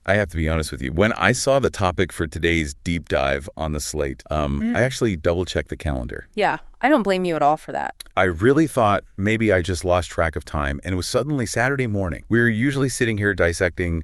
I have to be honest with you. When I saw the topic for today's deep dive on the slate, I actually double-checked the calendar. Yeah, I don't blame you at all for that. I really thought maybe I just lost track of time, and it was suddenly Saturday morning. We're usually sitting here dissecting,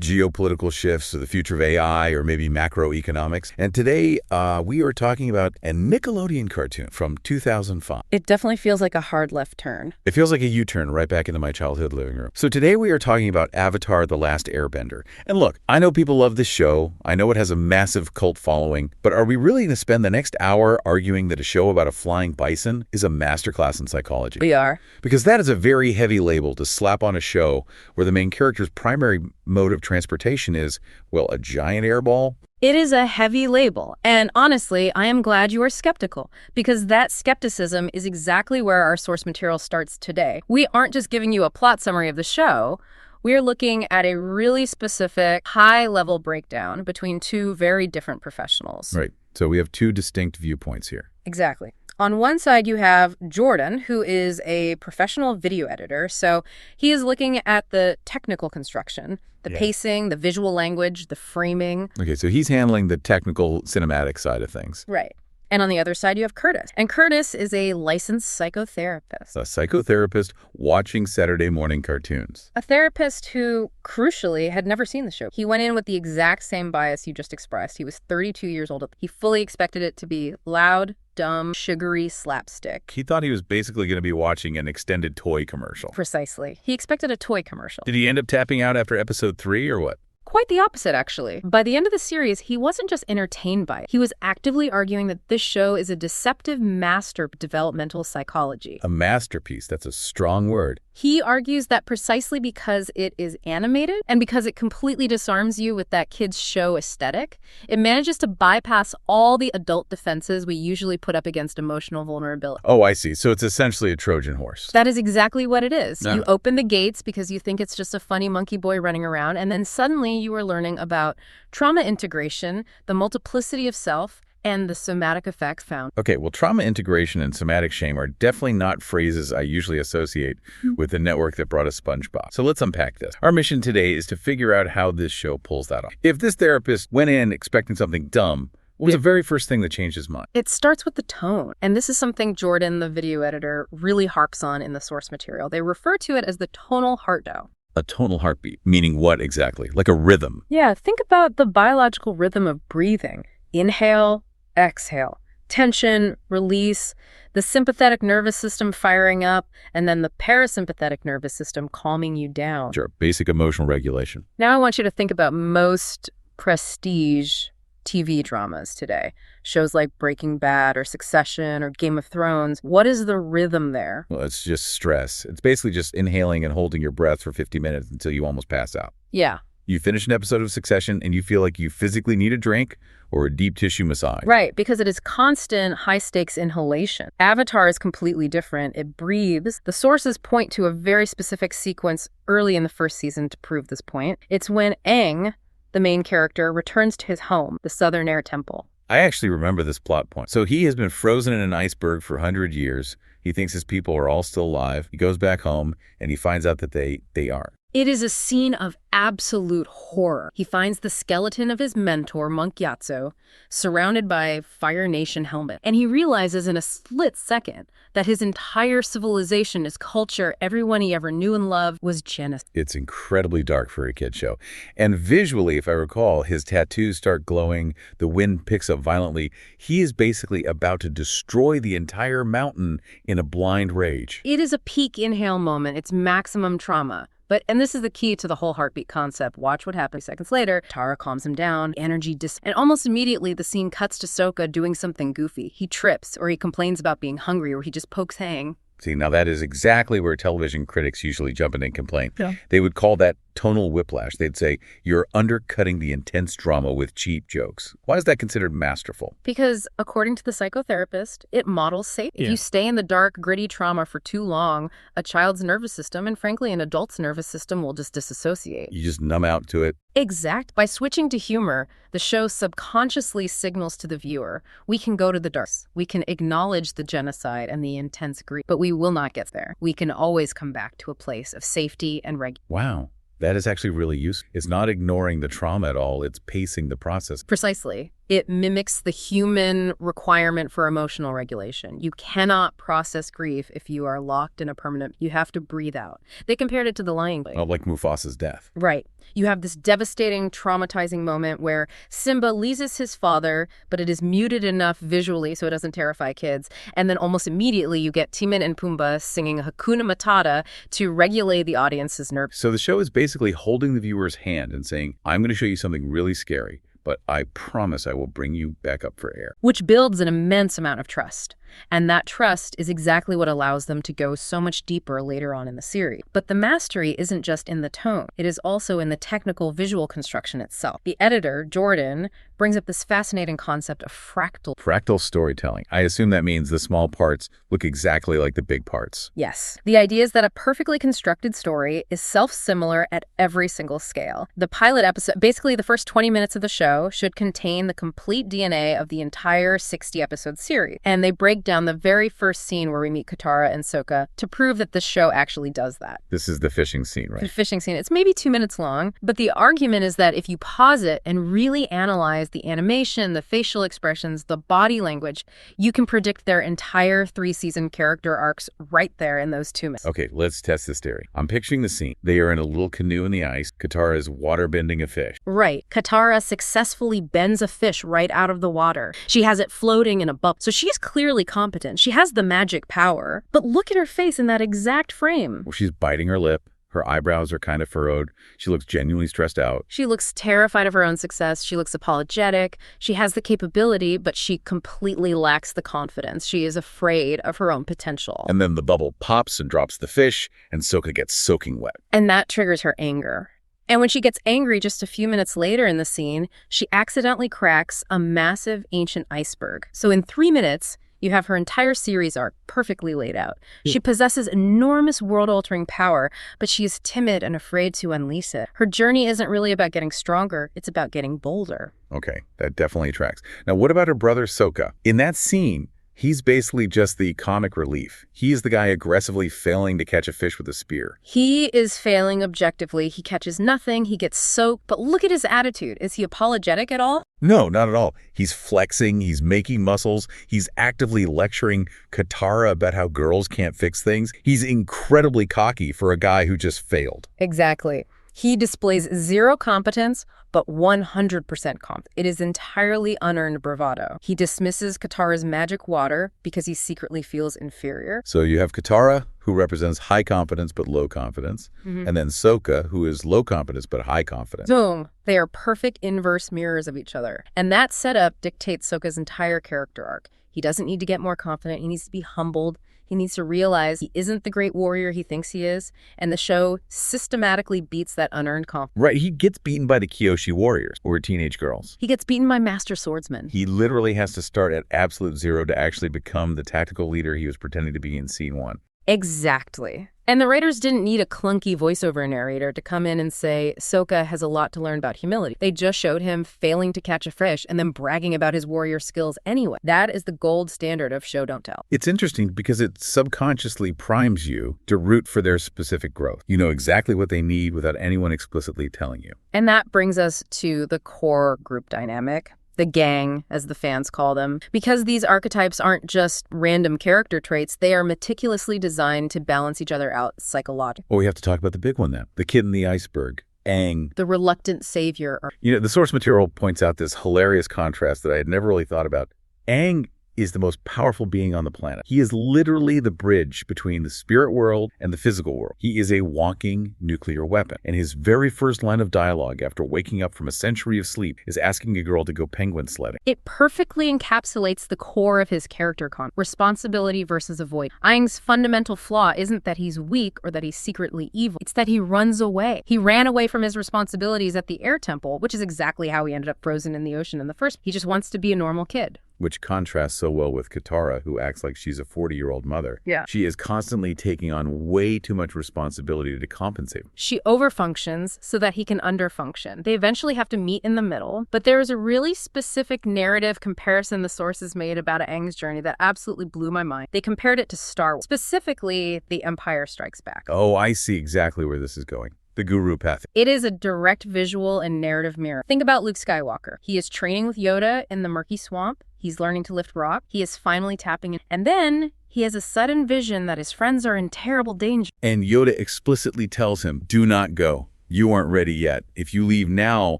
geopolitical shifts or the future of AI or maybe macroeconomics. And today we are talking about a Nickelodeon cartoon from 2005. It definitely feels like a hard left turn. It feels like a U-turn right back into my childhood living room. So today we are talking about Avatar: The Last Airbender. And look, I know people love this show. I know it has a massive cult following. But are we really going to spend the next hour arguing that a show about a flying bison is a masterclass in psychology? We are. Because that is a very heavy label to slap on a show where the main character's primary mode of transportation is, well, a giant airball? It is a heavy label, and honestly, I am glad you are skeptical, because that skepticism is exactly where our source material starts today. We aren't just giving you a plot summary of the show. We're looking at a really specific, high-level breakdown between two very different professionals. Right. So we have two distinct viewpoints here. Exactly. On one side, you have Jordan, who is a professional video editor. So he is looking at the technical construction, the pacing, the visual language, the framing. Okay, so he's handling the technical cinematic side of things. Right. And on the other side, you have Curtis. And Curtis is a licensed psychotherapist. A psychotherapist watching Saturday morning cartoons. A therapist who, crucially, had never seen the show. He went in with the exact same bias you just expressed. He was 32 years old. He fully expected it to be loud, dumb, sugary slapstick. He thought he was basically going to be watching an extended toy commercial. Precisely. He expected a toy commercial. Did he end up tapping out after episode 3 or what? Quite the opposite, actually. By the end of the series, he wasn't just entertained by it. He was actively arguing that this show is a deceptive master of developmental psychology. A masterpiece. That's a strong word. He argues that precisely because it is animated and because it completely disarms you with that kid's show aesthetic, it manages to bypass all the adult defenses we usually put up against emotional vulnerability. Oh, I see. So it's essentially a Trojan horse. That is exactly what it is. No. You open the gates because you think it's just a funny monkey boy running around, and then suddenly you are learning about trauma integration, the multiplicity of self, and the somatic effect found. Okay, well, trauma integration and somatic shame are definitely not phrases I usually associate with the network that brought us SpongeBob. So let's unpack this. Our mission today is to figure out how this show pulls that off. If this therapist went in expecting something dumb, what was the very first thing that changed his mind? It starts with the tone. And this is something Jordan, the video editor, really harps on in the source material. They refer to it as the tonal heartbeat. A tonal heartbeat, meaning what exactly? Like a rhythm. Yeah, think about the biological rhythm of breathing. Inhale, exhale, tension, release, the sympathetic nervous system firing up, and then the parasympathetic nervous system calming you down. Sure, basic emotional regulation. Now I want you to think about most prestige TV dramas today. Shows like Breaking Bad or Succession or Game of Thrones. What is the rhythm there? Well, it's just stress. It's basically just inhaling and holding your breath for 50 minutes until you almost pass out. Yeah. You finish an episode of Succession and you feel like you physically need a drink or a deep tissue massage. Right, because it is constant high-stakes inhalation. Avatar is completely different. It breathes. The sources point to a very specific sequence early in the first season to prove this point. It's when Aang, the main character, returns to his home, the Southern Air Temple. I actually remember this plot point. So he has been frozen in an iceberg for 100 years. He thinks his people are all still alive. He goes back home and he finds out that they are. It is a scene of absolute horror. He finds the skeleton of his mentor, Monk Gyatso, surrounded by Fire Nation helmet. And he realizes in a split second that his entire civilization, his culture, everyone he ever knew and loved was genocide. It's incredibly dark for a kid show. And visually, if I recall, his tattoos start glowing. The wind picks up violently. He is basically about to destroy the entire mountain in a blind rage. It is a peak inhale moment. It's maximum trauma. And this is the key to the whole heartbeat concept. Watch what happens seconds later. Tara calms him down, and almost immediately the scene cuts to Sokka doing something goofy. He trips, or he complains about being hungry, or he just pokes Aang. See, now that is exactly where television critics usually jump in and complain. Yeah. They would call that tonal whiplash. They'd say, you're undercutting the intense drama with cheap jokes. Why is that considered masterful? Because according to the psychotherapist, it models safety. If you stay in the dark, gritty trauma for too long, a child's nervous system, and frankly, an adult's nervous system will just disassociate. You just numb out to it. Exact. By switching to humor, the show subconsciously signals to the viewer, we can go to the dark. We can acknowledge the genocide and the intense grief, but we will not get there. We can always come back to a place of safety and regulation. Wow. That is actually really useful. It's not ignoring the trauma at all. It's pacing the process. Precisely. It mimics the human requirement for emotional regulation. You cannot process grief if you are locked in a permanent. You have to breathe out. They compared it to the Lion King. Well, like Mufasa's death. Right. You have this devastating, traumatizing moment where Simba loses his father, but it is muted enough visually so it doesn't terrify kids. And then almost immediately you get Timon and Pumbaa singing Hakuna Matata to regulate the audience's nerves. So the show is basically holding the viewer's hand and saying, I'm going to show you something really scary, but I promise I will bring you back up for air. Which builds an immense amount of trust. And that trust is exactly what allows them to go so much deeper later on in the series. But the mastery isn't just in the tone. It is also in the technical visual construction itself. The editor, Jordan, brings up this fascinating concept of fractal. Fractal storytelling. I assume that means the small parts look exactly like the big parts. Yes. The idea is that a perfectly constructed story is self-similar at every single scale. The pilot episode, basically the first 20 minutes of the show, should contain the complete DNA of the entire 60-episode series. And they break down the very first scene where we meet Katara and Sokka to prove that the show actually does that. This is the fishing scene, right? The fishing scene. It's maybe 2 minutes long, but the argument is that if you pause it and really analyze the animation, the facial expressions, the body language, you can predict their entire 3-season character arcs right there in those 2 minutes. Okay, let's test this theory. I'm picturing the scene. They are in a little canoe in the ice. Katara is water-bending a fish. Right. Katara successfully bends a fish right out of the water. She has it floating in a bubble. So she's clearly competent. She has the magic power. But look at her face in that exact frame. Well, she's biting her lip. Her eyebrows are kind of furrowed. She looks genuinely stressed out. She looks terrified of her own success. She looks apologetic. She has the capability, but she completely lacks the confidence. She is afraid of her own potential. And then the bubble pops and drops the fish, and Sokka gets soaking wet. And that triggers her anger. And when she gets angry just a few minutes later in the scene, she accidentally cracks a massive ancient iceberg. So in 3 minutes, you have her entire series arc perfectly laid out. She possesses enormous world-altering power, but she is timid and afraid to unleash it. Her journey isn't really about getting stronger, it's about getting bolder. Okay, that definitely tracks. Now, what about her brother Sokka? In that scene, he's basically just the comic relief. He is the guy aggressively failing to catch a fish with a spear. He is failing objectively. He catches nothing. He gets soaked. But look at his attitude. Is he apologetic at all? No, not at all. He's flexing. He's making muscles. He's actively lecturing Katara about how girls can't fix things. He's incredibly cocky for a guy who just failed. Exactly. He displays zero competence, but 100% confidence. It is entirely unearned bravado. He dismisses Katara's magic water because he secretly feels inferior. So you have Katara, who represents high confidence but low confidence, and then Sokka, who is low confidence but high confidence. Boom. They are perfect inverse mirrors of each other. And that setup dictates Sokka's entire character arc. He doesn't need to get more confident. He needs to be humbled. He needs to realize he isn't the great warrior he thinks he is, and the show systematically beats that unearned confidence. Right, he gets beaten by the Kyoshi warriors, or teenage girls. He gets beaten by master swordsmen. He literally has to start at absolute zero to actually become the tactical leader he was pretending to be in scene 1. Exactly. And the writers didn't need a clunky voiceover narrator to come in and say, Sokka has a lot to learn about humility. They just showed him failing to catch a fish and then bragging about his warrior skills anyway. That is the gold standard of show don't tell. It's interesting because it subconsciously primes you to root for their specific growth. You know exactly what they need without anyone explicitly telling you. And that brings us to the core group dynamic. The gang, as the fans call them. Because these archetypes aren't just random character traits, they are meticulously designed to balance each other out psychologically. Well, we have to talk about the big one then. The kid in the iceberg, Aang. The reluctant savior. You know, the source material points out this hilarious contrast that I had never really thought about. Aang is the most powerful being on the planet. He is literally the bridge between the spirit world and the physical world. He is a walking nuclear weapon. And his very first line of dialogue after waking up from a century of sleep is asking a girl to go penguin sledding. It perfectly encapsulates the core of his character responsibility versus avoid. Aang's fundamental flaw isn't that he's weak or that he's secretly evil. It's that he runs away. He ran away from his responsibilities at the air temple, which is exactly how he ended up frozen in the ocean in the first. He just wants to be a normal kid. Which contrasts so well with Katara, who acts like she's a 40-year-old mother. Yeah. She is constantly taking on way too much responsibility to compensate. She overfunctions so that he can underfunction. They eventually have to meet in the middle, but there is a really specific narrative comparison the sources made about Aang's journey that absolutely blew my mind. They compared it to Star Wars, specifically The Empire Strikes Back. Oh, I see exactly where this is going. The guru path. It is a direct visual and narrative mirror. Think about Luke Skywalker. He is training with Yoda in the murky swamp. He's learning to lift rock. He is finally tapping in. And then he has a sudden vision that his friends are in terrible danger. And Yoda explicitly tells him, do not go. You aren't ready yet. If you leave now,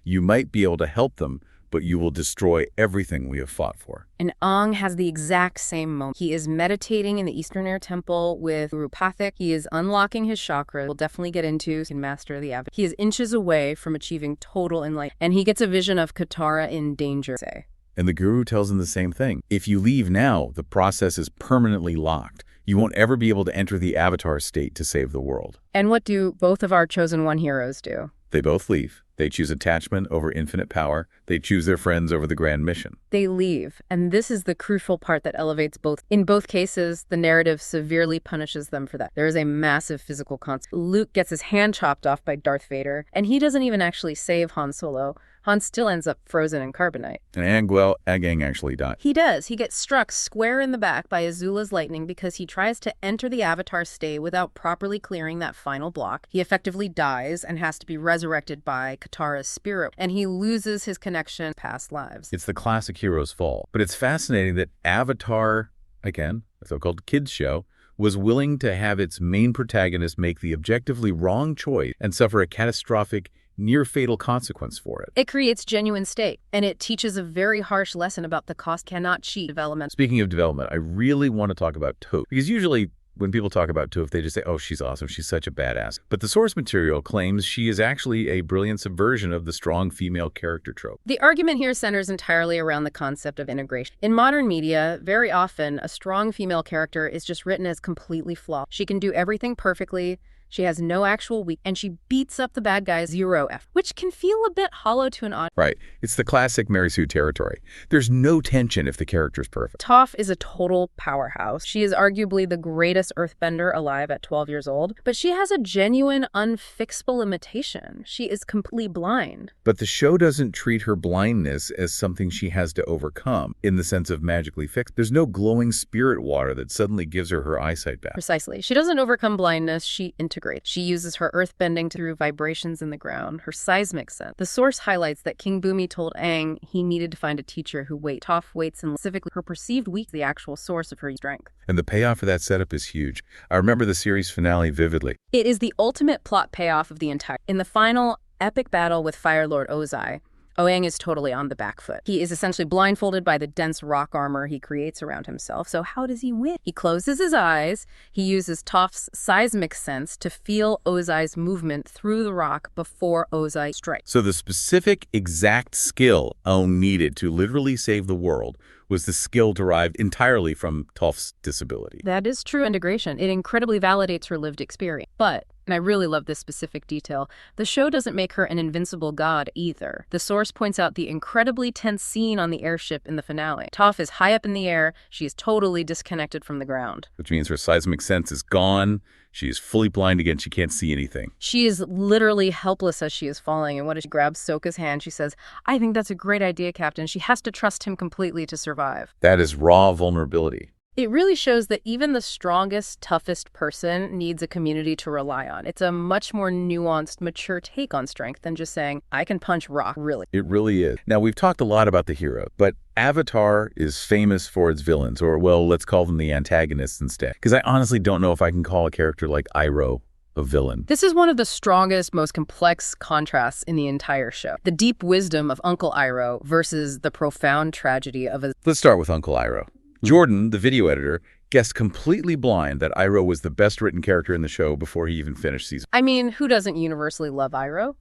you might be able to help them, but you will destroy everything we have fought for. And Aang has the exact same moment. He is meditating in the Eastern Air Temple with Guru Pathik. He is unlocking his chakra. We'll definitely get into can master the avatar. He is inches away from achieving total enlightenment. And he gets a vision of Katara in danger, say. And the guru tells him the same thing. If you leave now, the process is permanently locked. You won't ever be able to enter the avatar state to save the world. And what do both of our chosen one heroes do? They both leave. They choose attachment over infinite power. They choose their friends over the grand mission. They leave, and this is the crucial part that elevates both. In both cases, the narrative severely punishes them for that. There is a massive physical consequence. Luke gets his hand chopped off by Darth Vader, and he doesn't even actually save Han Solo. Han still ends up frozen in carbonite. And Aang actually died. He does. He gets struck square in the back by Azula's lightning because he tries to enter the Avatar state without properly clearing that final block. He effectively dies and has to be resurrected by Katara's spirit, and he loses his connection to past lives. It's the classic hero's fall. But it's fascinating that Avatar, again, a so-called kids show, was willing to have its main protagonist make the objectively wrong choice and suffer a catastrophic near-fatal consequence for it. It creates genuine stake, and it teaches a very harsh lesson about the cost cannot cheat development. Speaking of development, I really want to talk about Toph, because usually when people talk about Toph, they just say, oh, she's awesome, she's such a badass. But the source material claims she is actually a brilliant subversion of the strong female character trope. The argument here centers entirely around the concept of integration. In modern media, very often, a strong female character is just written as completely flawed. She can do everything perfectly. She has no actual weak, and she beats up the bad guys 0F, which can feel a bit hollow to an audience. Right. It's the classic Mary Sue territory. There's no tension if the character's perfect. Toph is a total powerhouse. She is arguably the greatest earthbender alive at 12 years old, but she has a genuine, unfixable limitation. She is completely blind. But the show doesn't treat her blindness as something she has to overcome in the sense of magically fixed. There's no glowing spirit water that suddenly gives her eyesight back. Precisely. She doesn't overcome blindness, she integrates. She uses her earthbending through vibrations in the ground, her seismic sense. The source highlights that King Bumi told Aang he needed to find a teacher who waits. Toph waits, and specifically her perceived weak the actual source of her strength. And the payoff for that setup is huge. I remember the series finale vividly. It is the ultimate plot payoff of the entire. In the final epic battle with Fire Lord Ozai, Aang is totally on the back foot. He is essentially blindfolded by the dense rock armor he creates around himself. So how does he win? He closes his eyes. He uses Toph's seismic sense to feel Ozai's movement through the rock before Ozai strikes. So the specific exact skill Aang needed to literally save the world was the skill derived entirely from Toph's disability. That is true integration. It incredibly validates her lived experience. But, and I really love this specific detail, the show doesn't make her an invincible god either. The source points out the incredibly tense scene on the airship in the finale. Toph is high up in the air. She is totally disconnected from the ground. Which means her seismic sense is gone. She is fully blind again. She can't see anything. She is literally helpless as she is falling. And what does she grab Sokka's hand? She says, I think that's a great idea, Captain. She has to trust him completely to survive. That is raw vulnerability. It really shows that even the strongest, toughest person needs a community to rely on. It's a much more nuanced, mature take on strength than just saying, I can punch rock, really. It really is. Now, we've talked a lot about the hero, but Avatar is famous for its villains, or, well, let's call them the antagonists instead. Because I honestly don't know if I can call a character like Iroh a villain. This is one of the strongest, most complex contrasts in the entire show. The deep wisdom of Uncle Iroh versus the profound tragedy of a... Let's start with Uncle Iroh. Jordan, the video editor, guessed completely blind that Iroh was the best written character in the show before he even finished season. I mean, who doesn't universally love Iroh?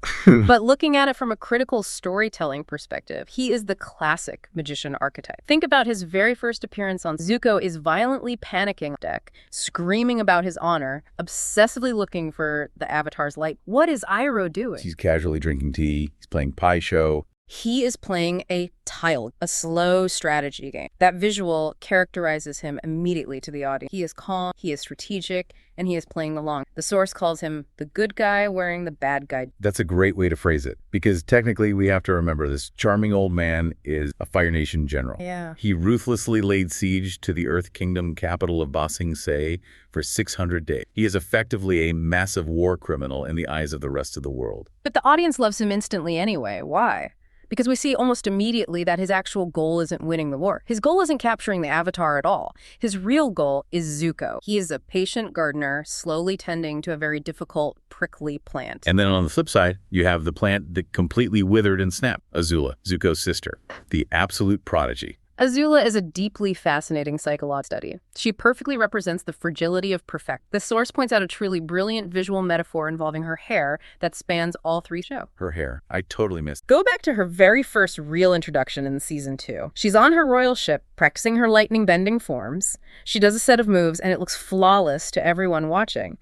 But looking at it from a critical storytelling perspective, he is the classic magician archetype. Think about his very first appearance on Zuko is violently panicking on deck, screaming about his honor, obsessively looking for the Avatar's light. What is Iroh doing? He's casually drinking tea. He's playing Pai Sho. He is playing a tile, a slow strategy game. That visual characterizes him immediately to the audience. He is calm, he is strategic, and he is playing along. The source calls him the good guy wearing the bad guy. That's a great way to phrase it, because technically we have to remember this charming old man is a Fire Nation general. Yeah. He ruthlessly laid siege to the Earth Kingdom capital of Ba Sing Se for 600 days. He is effectively a massive war criminal in the eyes of the rest of the world. But the audience loves him instantly anyway. Why? Because we see almost immediately that his actual goal isn't winning the war. His goal isn't capturing the Avatar at all. His real goal is Zuko. He is a patient gardener slowly tending to a very difficult, prickly plant. And then on the flip side, you have the plant that completely withered and snapped, Azula, Zuko's sister, the absolute prodigy. Azula is a deeply fascinating psychological study. She perfectly represents the fragility of perfection. The source points out a truly brilliant visual metaphor involving her hair that spans all three shows. Her hair. I totally missed. Go back to her very first real introduction in season 2. She's on her royal ship, practicing her lightning-bending forms. She does a set of moves, and it looks flawless to everyone watching.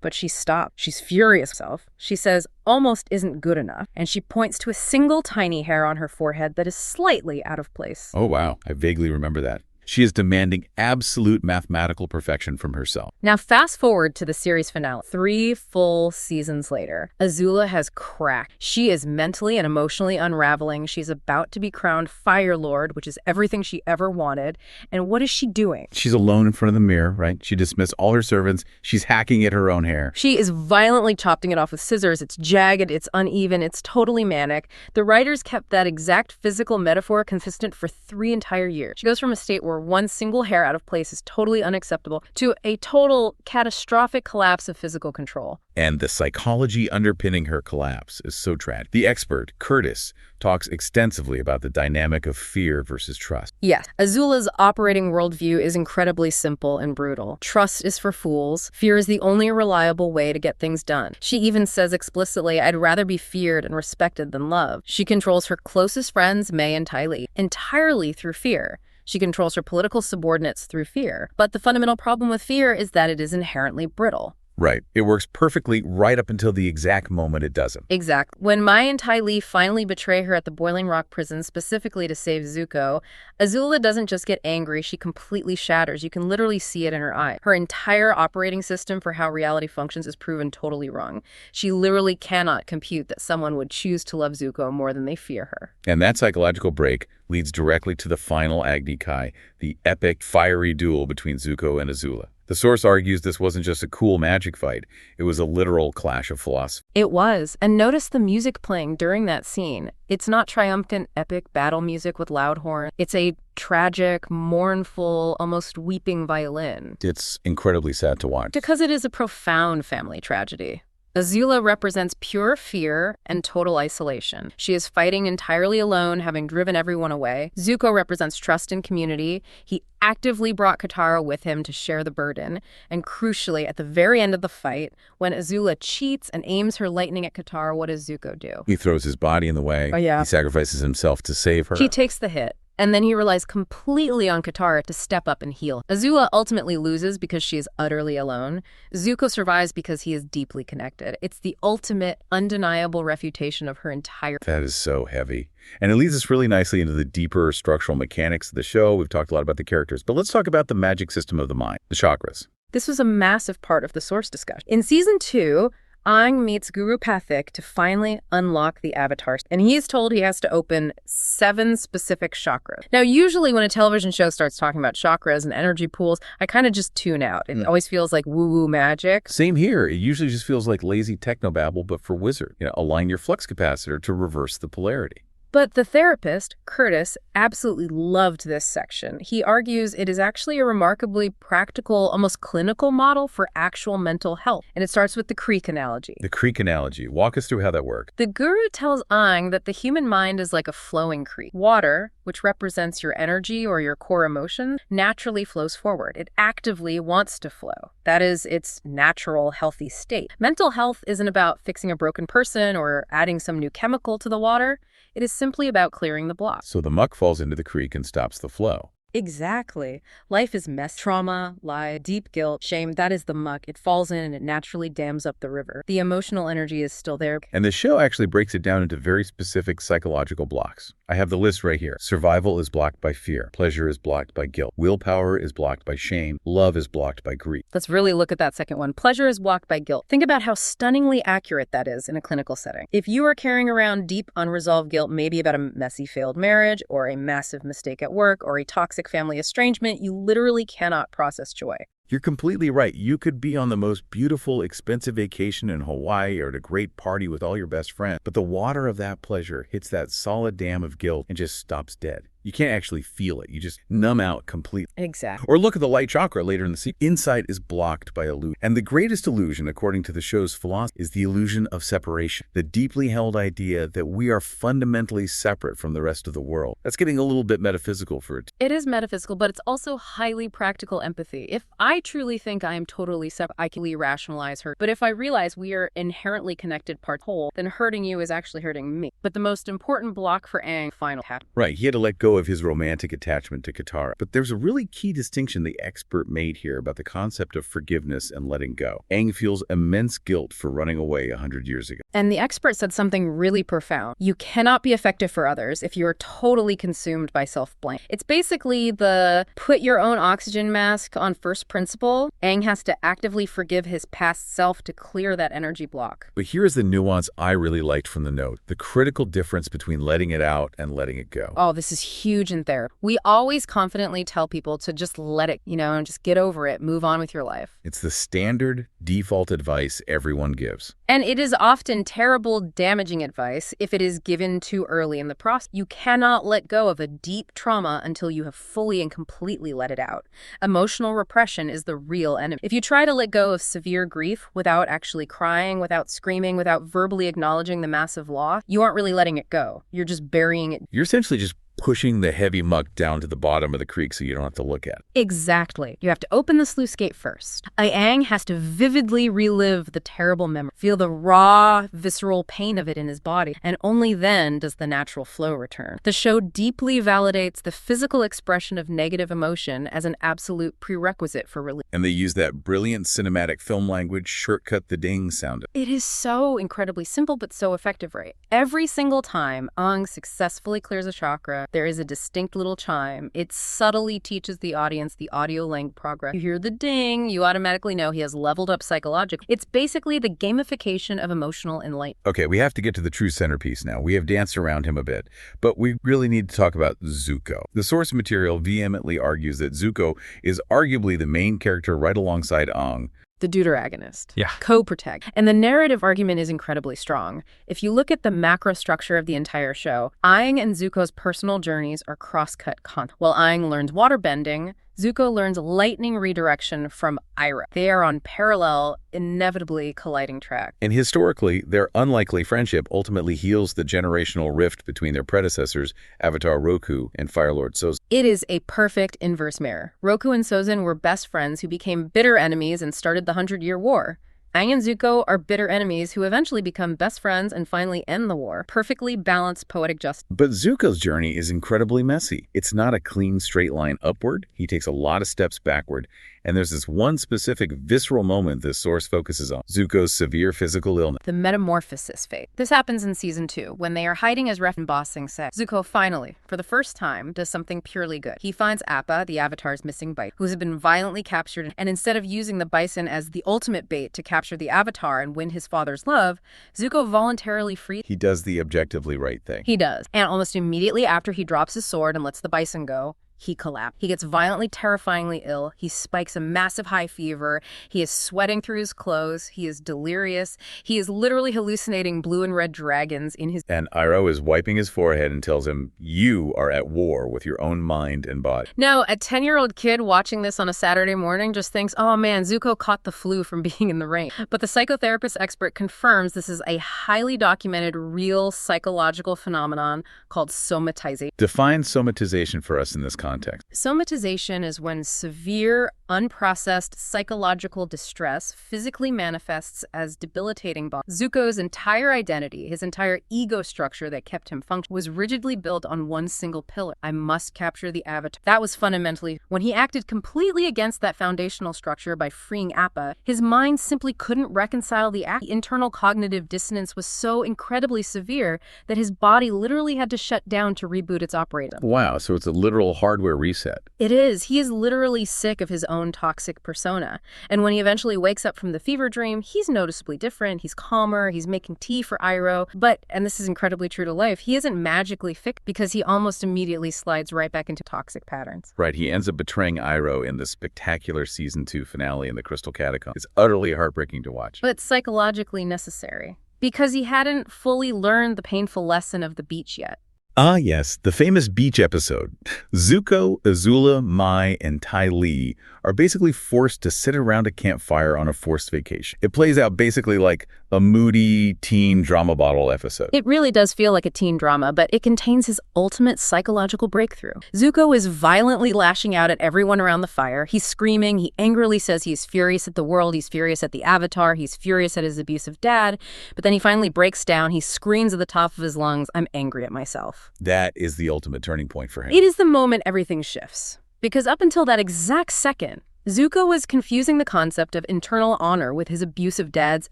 But she stopped. She's furious herself. She says almost isn't good enough, and she points to a single tiny hair on her forehead that is slightly out of place. Oh, wow. I vaguely remember that. She is demanding absolute mathematical perfection from herself. Now fast forward to the series finale. 3 full seasons later, Azula has cracked. She is mentally and emotionally unraveling. She's about to be crowned Fire Lord, which is everything she ever wanted. And what is she doing? She's alone in front of the mirror, right? She dismissed all her servants. She's hacking at her own hair. She is violently chopping it off with scissors. It's jagged, it's uneven, it's totally manic. The writers kept that exact physical metaphor consistent for 3 entire years. She goes from a state where one single hair out of place is totally unacceptable to a total catastrophic collapse of physical control. And the psychology underpinning her collapse is so tragic. The expert, Curtis, talks extensively about the dynamic of fear versus trust. Yes, Azula's operating worldview is incredibly simple and brutal. Trust is for fools. Fear is the only reliable way to get things done. She even says explicitly, I'd rather be feared and respected than loved. She controls her closest friends, Mai and Ty Lee, entirely through fear. She controls her political subordinates through fear. But the fundamental problem with fear is that it is inherently brittle. Right. It works perfectly right up until the exact moment it doesn't. Exactly. When Mai and Ty Lee finally betray her at the Boiling Rock prison specifically to save Zuko, Azula doesn't just get angry, she completely shatters. You can literally see it in her eye. Her entire operating system for how reality functions is proven totally wrong. She literally cannot compute that someone would choose to love Zuko more than they fear her. And that psychological break leads directly to the final Agni Kai, the epic, fiery duel between Zuko and Azula. The source argues this wasn't just a cool magic fight, it was a literal clash of philosophy. It was. And notice the music playing during that scene. It's not triumphant, epic battle music with loud horns. It's a tragic, mournful, almost weeping violin. It's incredibly sad to watch. Because it is a profound family tragedy. Azula represents pure fear and total isolation. She is fighting entirely alone, having driven everyone away. Zuko represents trust and community. He actively brought Katara with him to share the burden. And crucially, at the very end of the fight, when Azula cheats and aims her lightning at Katara, what does Zuko do? He throws his body in the way. Oh, yeah. He sacrifices himself to save her. He takes the hit. And then he relies completely on Katara to step up and heal. Azula ultimately loses because she is utterly alone. Zuko survives because he is deeply connected. It's the ultimate, undeniable refutation of her entire... That is so heavy. And it leads us really nicely into the deeper structural mechanics of the show. We've talked a lot about the characters, but let's talk about the magic system of the mind, the chakras. This was a massive part of the source discussion. In season 2, Aang meets Guru Pathik to finally unlock the Avatar, and he is told he has to open 7 specific chakras. Now, usually when a television show starts talking about chakras and energy pools, I kind of just tune out. It always feels like woo-woo magic. Same here. It usually just feels like lazy technobabble, but for wizard. Align your flux capacitor to reverse the polarity. But the therapist, Curtis, absolutely loved this section. He argues it is actually a remarkably practical, almost clinical model for actual mental health. And it starts with the creek analogy. The creek analogy. Walk us through how that worked. The guru tells Aang that the human mind is like a flowing creek. Water, which represents your energy or your core emotion, naturally flows forward. It actively wants to flow. That is its natural, healthy state. Mental health isn't about fixing a broken person or adding some new chemical to the water. It is simply about clearing the block. So the muck falls into the creek and stops the flow. Exactly. Life is mess. Trauma, lie, deep guilt, shame, that is the muck. It falls in and it naturally dams up the river. The emotional energy is still there. And the show actually breaks it down into very specific psychological blocks. I have the list right here. Survival is blocked by fear. Pleasure is blocked by guilt. Willpower is blocked by shame. Love is blocked by grief. Let's really look at that second one. Pleasure is blocked by guilt. Think about how stunningly accurate that is in a clinical setting. If you are carrying around deep unresolved guilt, maybe about a messy failed marriage or a massive mistake at work or a toxic family estrangement, you literally cannot process joy. You're completely right. You could be on the most beautiful, expensive vacation in Hawaii or at a great party with all your best friends, but the water of that pleasure hits that solid dam of guilt and just stops dead. You can't actually feel it. You just numb out completely. Exactly. Or look at the light chakra later in the sequence. Insight is blocked by illusion. And the greatest illusion, according to the show's philosophy, is the illusion of separation. The deeply held idea that we are fundamentally separate from the rest of the world. That's getting a little bit metaphysical for it. It is metaphysical, but it's also highly practical empathy. If I truly think I am totally separate, I can rationalize hurt. But if I realize we are inherently connected part whole, then hurting you is actually hurting me. But the most important block for Aang final hat. Right, he had to let go of his romantic attachment to Katara. But there's a really key distinction the expert made here about the concept of forgiveness and letting go. Aang feels immense guilt for running away 100 years ago. And the expert said something really profound. You cannot be effective for others if you are totally consumed by self-blame. It's basically the put your own oxygen mask on first principle. Aang has to actively forgive his past self to clear that energy block. But here's the nuance I really liked from the note. The critical difference between letting it out and letting it go. Oh, this is huge in therapy. We always confidently tell people to just let it, and just get over it, move on with your life. It's the standard default advice everyone gives. And it is often terrible, damaging advice if it is given too early in the process. You cannot let go of a deep trauma until you have fully and completely let it out. Emotional repression is the real enemy. If you try to let go of severe grief without actually crying, without screaming, without verbally acknowledging the massive loss, you aren't really letting it go. You're just burying it. You're essentially just pushing the heavy muck down to the bottom of the creek so you don't have to look at it. Exactly. You have to open the sluice gate first. Aang has to vividly relive the terrible memory, feel the raw, visceral pain of it in his body, and only then does the natural flow return. The show deeply validates the physical expression of negative emotion as an absolute prerequisite for relief. And they use that brilliant cinematic film language, shortcut the ding sound. It is so incredibly simple but so effective, right? Every single time Aang successfully clears a chakra, there is a distinct little chime. It subtly teaches the audience the audio length progress. You hear the ding, you automatically know he has leveled up psychologically. It's basically the gamification of emotional enlightenment. Okay, we have to get to the true centerpiece now. We have danced around him a bit, but we really need to talk about Zuko. The source material vehemently argues that Zuko is arguably the main character right alongside Aang. The deuteragonist. Yeah. Co-protagonist. And the narrative argument is incredibly strong. If you look at the macro structure of the entire show, Aang and Zuko's personal journeys are cross-cut constantly. While Aang learns waterbending, Zuko learns lightning redirection from Aira. They are on parallel, inevitably colliding tracks. And historically, their unlikely friendship ultimately heals the generational rift between their predecessors, Avatar Roku and Fire Lord Sozin. It is a perfect inverse mirror. Roku and Sozin were best friends who became bitter enemies and started the 100-Year War. Aang and Zuko are bitter enemies who eventually become best friends and finally end the war. Perfectly balanced poetic justice. But Zuko's journey is incredibly messy. It's not a clean straight line upward. He takes a lot of steps backward. And there's this one specific visceral moment this source focuses on, Zuko's severe physical illness. The metamorphosis phase. This happens in season 2, when they are hiding as Ref and Ba Sing Se. Zuko finally, for the first time, does something purely good. He finds Appa, the Avatar's missing bison, who has been violently captured, and instead of using the bison as the ultimate bait to capture the Avatar and win his father's love, Zuko voluntarily frees. He does the objectively right thing. He does. And almost immediately after he drops his sword and lets the bison go, he collapsed. He gets violently, terrifyingly ill. He spikes a massive high fever. He is sweating through his clothes. He is delirious. He is literally hallucinating blue and red dragons in his... And Iroh is wiping his forehead and tells him, you are at war with your own mind and body. Now, a 10-year-old kid watching this on a Saturday morning just thinks, oh man, Zuko caught the flu from being in the rain. But the psychotherapist expert confirms this is a highly documented, real psychological phenomenon called somatization. Define somatization for us in this context. Somatization is when severe, unprocessed psychological distress physically manifests as debilitating body. Zuko's entire identity, his entire ego structure that kept him functioning, was rigidly built on one single pillar. I must capture the Avatar. That was fundamentally when he acted completely against that foundational structure by freeing Appa. His mind simply couldn't reconcile the act. The internal cognitive dissonance was so incredibly severe that his body literally had to shut down to reboot its operator. Wow, so it's a literal hardware reset. It is. He is literally sick of his own toxic persona. And when he eventually wakes up from the fever dream, he's noticeably different. He's calmer. He's making tea for Iroh. But, and this is incredibly true to life, he isn't magically fixed because he almost immediately slides right back into toxic patterns. Right, he ends up betraying Iroh in the spectacular Season 2 finale in the Crystal Catacomb. It's utterly heartbreaking to watch. But psychologically necessary. Because he hadn't fully learned the painful lesson of the beach yet. Ah, yes, the famous beach episode. Zuko, Azula, Mai, and Ty Lee are basically forced to sit around a campfire on a forced vacation. It plays out basically like a moody teen drama bottle episode. It really does feel like a teen drama, but it contains his ultimate psychological breakthrough. Zuko is violently lashing out at everyone around the fire. He's screaming. He angrily says he's furious at the world. He's furious at the Avatar. He's furious at his abusive dad. But then he finally breaks down. He screams at the top of his lungs, "I'm angry at myself." That is the ultimate turning point for him. It is the moment everything shifts. Because up until that exact second, Zuko was confusing the concept of internal honor with his abusive dad's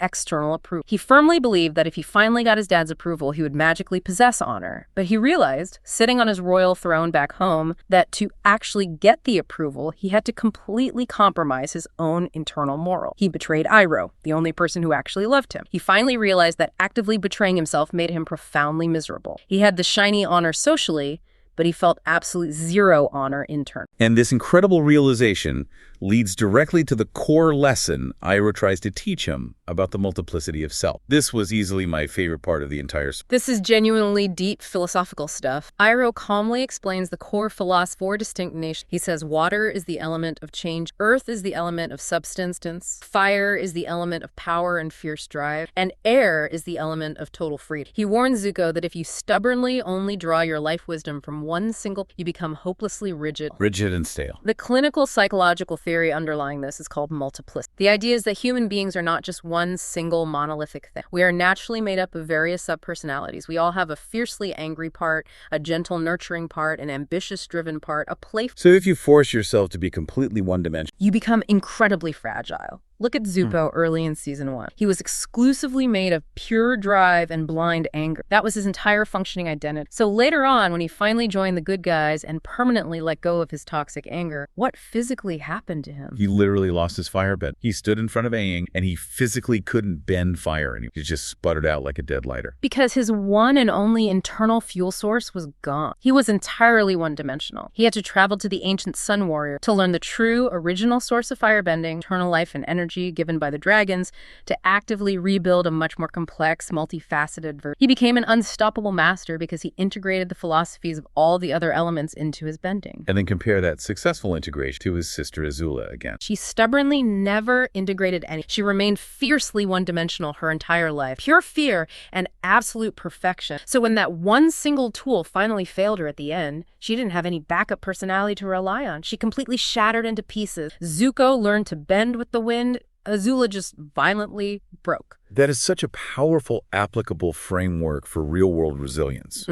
external approval. He firmly believed that if he finally got his dad's approval, he would magically possess honor. But he realized, sitting on his royal throne back home, that to actually get the approval, he had to completely compromise his own internal moral. He betrayed Iroh, the only person who actually loved him. He finally realized that actively betraying himself made him profoundly miserable. He had the shiny honor socially, but he felt absolute zero honor internally. And this incredible realization leads directly to the core lesson Iroh tries to teach him about the multiplicity of self. This was easily my favorite part of the entire story. This is genuinely deep philosophical stuff. Iroh calmly explains the core philosophy of 4 distinct nations. He says water is the element of change, earth is the element of substance, fire is the element of power and fierce drive, and air is the element of total freedom. He warns Zuko that if you stubbornly only draw your life wisdom from one single, you become hopelessly rigid. Rigid and stale. The clinical psychological theory underlying this is called multiplicity. The idea is that human beings are not just one single monolithic thing. We are naturally made up of various subpersonalities. We all have a fiercely angry part, a gentle nurturing part, an ambitious driven part, a playful. So if you force yourself to be completely one-dimensional, You become incredibly fragile. Look at Zuko early in Season 1. He was exclusively made of pure drive and blind anger. That was his entire functioning identity. So later on, when he finally joined the good guys and permanently let go of his toxic anger, what physically happened to him? he literally lost his firebend. He stood in front of Aang and he physically couldn't bend fire anymore. He just sputtered out like a dead lighter. Because his one and only internal fuel source was gone. He was entirely one-dimensional. He had to travel to the ancient Sun Warrior to learn the true original source of firebending, eternal life and energy given by the dragons, to actively rebuild a much more complex, multifaceted version. He became an unstoppable master because he integrated the philosophies of all the other elements into his bending. And then compare that successful integration to his sister Azula again. She stubbornly never integrated any. She remained fiercely one-dimensional her entire life. Pure fear and absolute perfection. So when that one single tool finally failed her at the end, she didn't have any backup personality to rely on. She completely shattered into pieces. Zuko learned to bend with the wind. Azula just violently broke. That is such a powerful, applicable framework for real-world resilience.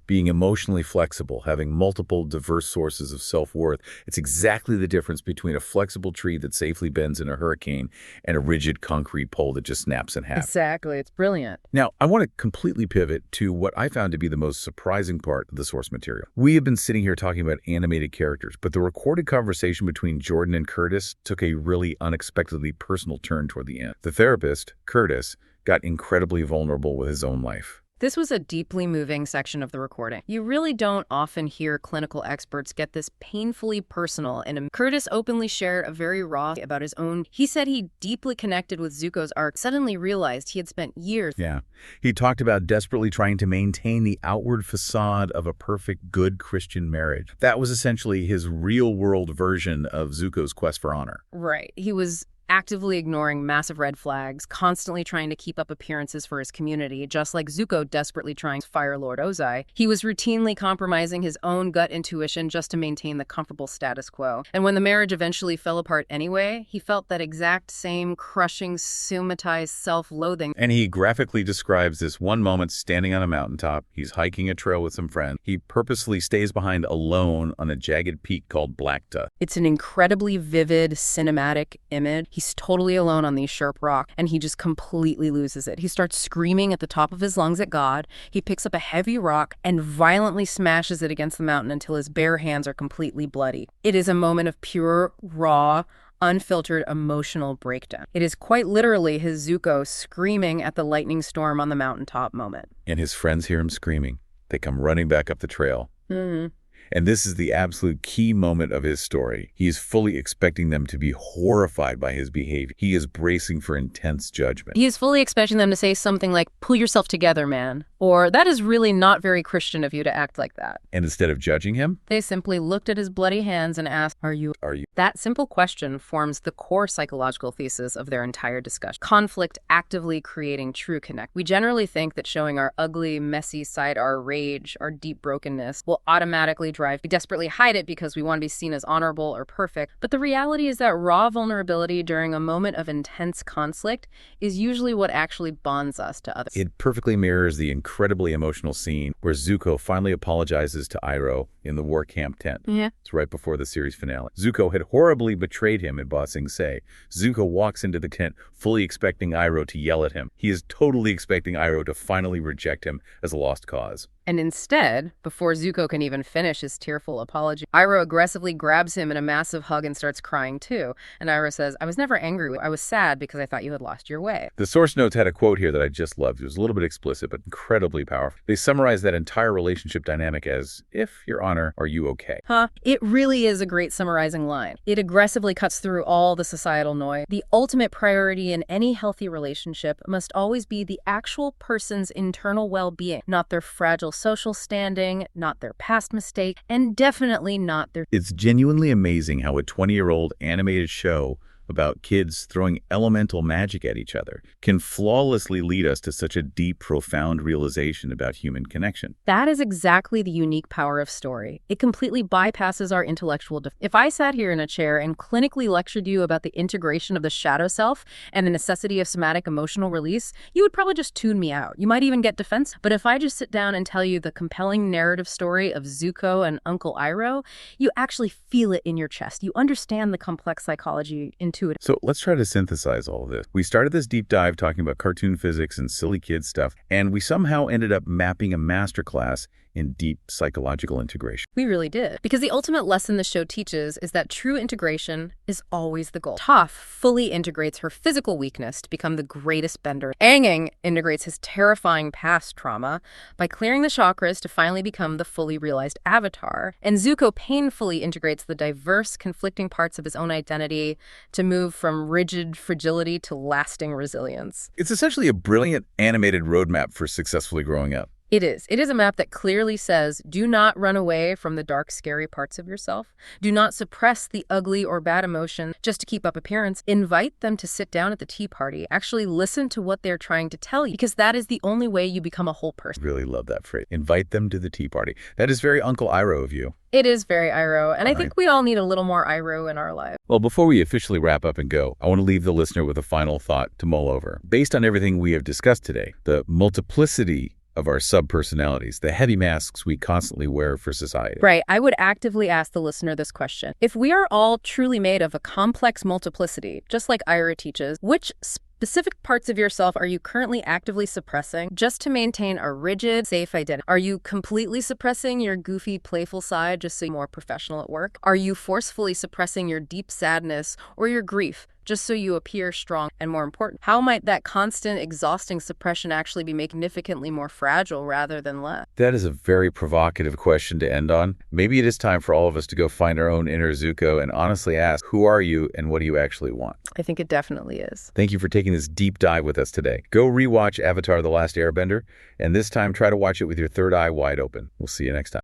Being emotionally flexible, having multiple, diverse sources of self-worth. It's exactly the difference between a flexible tree that safely bends in a hurricane and a rigid concrete pole that just snaps in half. Exactly. It's brilliant. Now, I want to completely pivot to what I found to be the most surprising part of the source material. We have been sitting here talking about animated characters, but the recorded conversation between Jordan and Curtis took a really unexpectedly personal turn toward the end. The therapist, Curtis, got incredibly vulnerable with his own life. This was a deeply moving section of the recording. You really don't often hear clinical experts get this painfully personal, and Curtis openly shared a very raw about his own. He said he deeply connected with Zuko's arc, suddenly realized he had spent years. Yeah. He talked about desperately trying to maintain the outward facade of a perfect, good Christian marriage. That was essentially his real-world version of Zuko's quest for honor. Right. He was actively ignoring massive red flags, constantly trying to keep up appearances for his community, just like Zuko desperately trying to fire Lord Ozai. He was routinely compromising his own gut intuition just to maintain the comfortable status quo. And when the marriage eventually fell apart anyway, he felt that exact same crushing, somatized self-loathing. And he graphically describes this one moment standing on a mountaintop. He's hiking a trail with some friends. He purposely stays behind alone on a jagged peak called Blackta. It's an incredibly vivid, cinematic image. He's totally alone on these sharp rocks, and he just completely loses it. He starts screaming at the top of his lungs at God. He picks up a heavy rock and violently smashes it against the mountain until his bare hands are completely bloody. It is a moment of pure, raw, unfiltered emotional breakdown. It is quite literally his Zuko screaming at the lightning storm on the mountaintop moment. And his friends hear him screaming. They come running back up the trail. And this is the absolute key moment of his story. He is fully expecting them to be horrified by his behavior. He is bracing for intense judgment. He is fully expecting them to say something like, "Pull yourself together, man." Or, "That is really not very Christian of you to act like that." And instead of judging him, they simply looked at his bloody hands and asked, Are you? That simple question forms the core psychological thesis of their entire discussion. Conflict actively creating true connect. We generally think that showing our ugly, messy side, our rage, our deep brokenness, will automatically drive. We desperately hide it because we want to be seen as honorable or perfect. But the reality is that raw vulnerability during a moment of intense conflict is usually what actually bonds us to others. It perfectly mirrors the incredibly emotional scene where Zuko finally apologizes to Iroh in the war camp tent. Yeah. It's right before the series finale. Zuko had horribly betrayed him in Ba Sing Se. Zuko walks into the tent fully expecting Iroh to yell at him. He is totally expecting Iroh to finally reject him as a lost cause. And instead, before Zuko can even finish his tearful apology, Iroh aggressively grabs him in a massive hug and starts crying too. And Iroh says, "I was never angry. I was sad because I thought you had lost your way." The source notes had a quote here that I just loved. It was a little bit explicit, but incredibly powerful. They summarized that entire relationship dynamic as, "If, Your Honor, are you okay?" It really is a great summarizing line. It aggressively cuts through all the societal noise. The ultimate priority in any healthy relationship must always be the actual person's internal well-being, not their fragile social standing, not their past mistake, and definitely not their... It's genuinely amazing how a 20-year-old animated show about kids throwing elemental magic at each other can flawlessly lead us to such a deep, profound realization about human connection. That is exactly the unique power of story. It completely bypasses our intellectual If I sat here in a chair and clinically lectured you about the integration of the shadow self and the necessity of somatic emotional release, you would probably just tune me out. You might even get defensive. But if I just sit down and tell you the compelling narrative story of Zuko and Uncle Iroh, you actually feel it in your chest. You understand the complex psychology intuitively. So let's try to synthesize all of this. We started this deep dive talking about cartoon physics and silly kid stuff, and we somehow ended up mapping a masterclass in deep psychological integration. We really did. Because the ultimate lesson the show teaches is that true integration is always the goal. Toph fully integrates her physical weakness to become the greatest bender. Aang integrates his terrifying past trauma by clearing the chakras to finally become the fully realized avatar. And Zuko painfully integrates the diverse, conflicting parts of his own identity to move from rigid fragility to lasting resilience. It's essentially a brilliant animated roadmap for successfully growing up. It is. It is a map that clearly says, do not run away from the dark, scary parts of yourself. Do not suppress the ugly or bad emotion just to keep up appearance. Invite them to sit down at the tea party. Actually listen to what they're trying to tell you, because that is the only way you become a whole person. Really love that phrase. Invite them to the tea party. That is very Uncle Iroh of you. It is very Iroh, and I think we all need a little more Iroh in our lives. Well, before we officially wrap up and go, I want to leave the listener with a final thought to mull over. Based on everything we have discussed today, the multiplicity of our sub-personalities, the heavy masks we constantly wear for society. Right. I would actively ask the listener this question. If we are all truly made of a complex multiplicity, just like Iroh teaches, which specific parts of yourself are you currently actively suppressing just to maintain a rigid, safe identity? Are you completely suppressing your goofy, playful side just so you're more professional at work? Are you forcefully suppressing your deep sadness or your grief just so you appear strong? And more important, how might that constant, exhausting suppression actually be significantly more fragile rather than less? That is a very provocative question to end on. Maybe it is time for all of us to go find our own inner Zuko and honestly ask, who are you and what do you actually want? I think it definitely is. Thank you for taking this deep dive with us today. Go rewatch Avatar: The Last Airbender, and this time try to watch it with your third eye wide open. We'll see you next time.